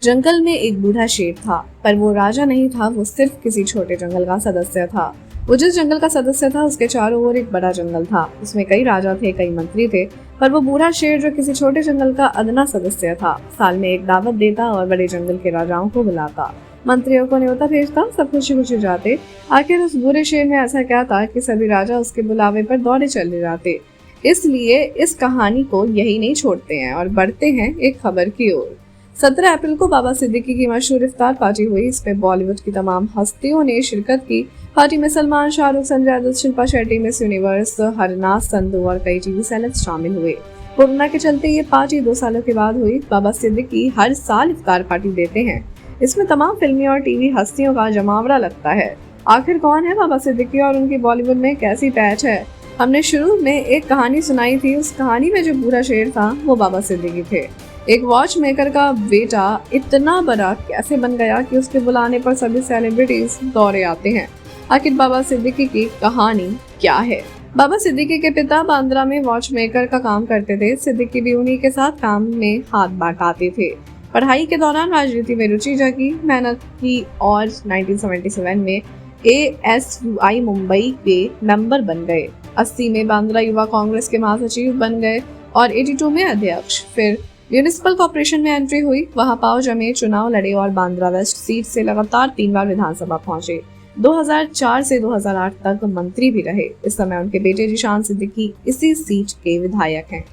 जंगल में एक बूढ़ा शेर था, पर वो राजा नहीं था, वो सिर्फ किसी छोटे जंगल का सदस्य था। वो जिस जंगल का सदस्य था उसके चारों ओर एक बड़ा जंगल था। उसमें कई राजा थे, कई मंत्री थे, पर वो बूढ़ा शेर जो किसी छोटे जंगल का अदना सदस्य था, साल में एक दावत देता और बड़े जंगल के राजाओं को बुलाता, मंत्रियों को न्योता भेजता, सब खुशी खुशी जाते। आखिर उस बूढ़े शेर में ऐसा क्या था कि सभी राजा उसके बुलावे पर दौड़े चले जाते। इसलिए इस कहानी को यही नहीं छोड़ते हैं और बढ़ते हैं एक खबर की ओर। 17 अप्रैल को बाबा सिद्दीकी की मशहूर इफ्तार पार्टी हुई। इसमें बॉलीवुड की तमाम हस्तियों ने शिरकत की। पार्टी में सलमान, शाहरुख, संजय दत्त, शिल्पा शेट्टी, मिस यूनिवर्स, हरनाज संधू और कई टीवी सेलेब्स शामिल हुए। कोरोना के चलते ये पार्टी 2 सालों के बाद हुई। बाबा सिद्दीकी हर साल इफ्तार पार्टी देते हैं। इसमें तमाम फिल्मी और टीवी हस्तियों का जमावड़ा लगता है। आखिर कौन है बाबा सिद्दीकी और उनकी बॉलीवुड में कैसी पैच है? हमने शुरू में एक कहानी सुनाई थी। उस कहानी में जो बूढ़ा शेर था वो बाबा सिद्दीकी थे। एक वॉच मेकर का बेटा इतना बड़ा कैसे बन गया कि उसके बुलाने पर सभी सेलिब्रिटीज दौड़े आते हैं। आखिर बाबा सिद्दीकी की कहानी क्या है? बाबा सिद्दीकी के पिता बांद्रा में वॉच मेकर का काम करते थे। सिद्दीकी भी उन्हीं के साथ काम में हाथ बटाते थे। पढ़ाई के दौरान राजनीति में रुचि जगी, मेहनत की और 1977 में ASUI मुंबई के मेंबर बन गए। 80 में बांद्रा युवा कांग्रेस के महासचिव बन गए और 82 में अध्यक्ष। फिर म्यूनिसिपल कॉर्पोरेशन में एंट्री हुई, वहां पाव जमे, चुनाव लड़े और बांद्रा वेस्ट सीट से लगातार 3 बार विधानसभा पहुंचे। 2004 से 2008 तक मंत्री भी रहे। इस समय उनके बेटे जिशान सिद्दीकी इसी सीट के विधायक हैं।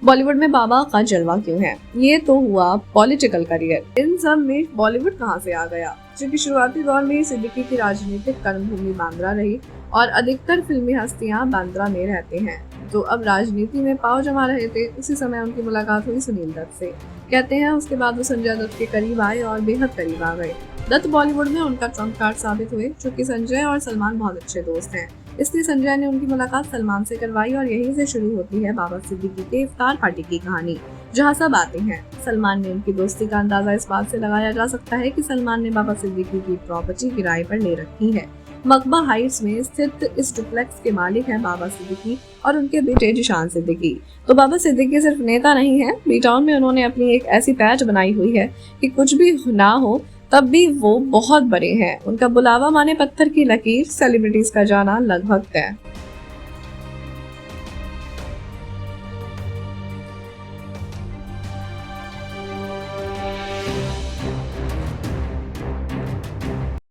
बॉलीवुड में बाबा का जलवा क्यों है? ये तो हुआ पॉलिटिकल करियर। इन सब में बॉलीवुड कहां से आ गया? क्योंकि शुरुआती दौर में सिद्दीकी की राजनीतिक कर्मभूमि बांद्रा रही और अधिकतर फिल्मी हस्तियां बांद्रा में रहते हैं। तो अब राजनीति में पांव जमा रहे थे। उसी समय उनकी मुलाकात हुई सुनील दत्त से। कहते हैं उसके बाद वो संजय दत्त के करीब आए और बेहद करीब आ गए। दत्त बॉलीवुड में उनका ट्रम्प कार्ड साबित हुए। चूंकि संजय और सलमान बहुत अच्छे दोस्त हैं, इसलिए संजय ने उनकी मुलाकात सलमान से करवाई और यहीं से शुरू होती है बाबा सिद्दीकी के इफ्तार पार्टी की कहानी, जहां सब आते हैं। सलमान ने उनकी दोस्ती का अंदाजा इस बात से लगाया जा सकता है कि सलमान ने बाबा सिद्दीकी की प्रॉपर्टी किराए पर ले रखी है। मकबा हाइट्स में स्थित इस डुप्लेक्स के मालिक हैं बाबा सिद्दीकी और उनके बेटे जिशान सिद्दीकी। तो बाबा सिद्दीकी सिर्फ नेता नहीं है, बी टाउन में उन्होंने अपनी एक ऐसी पैच बनाई हुई है कि कुछ भी ना हो तब भी वो बहुत बड़े हैं। उनका बुलावा माने पत्थर की लकीर, सेलिब्रिटीज का जाना लगभग तय।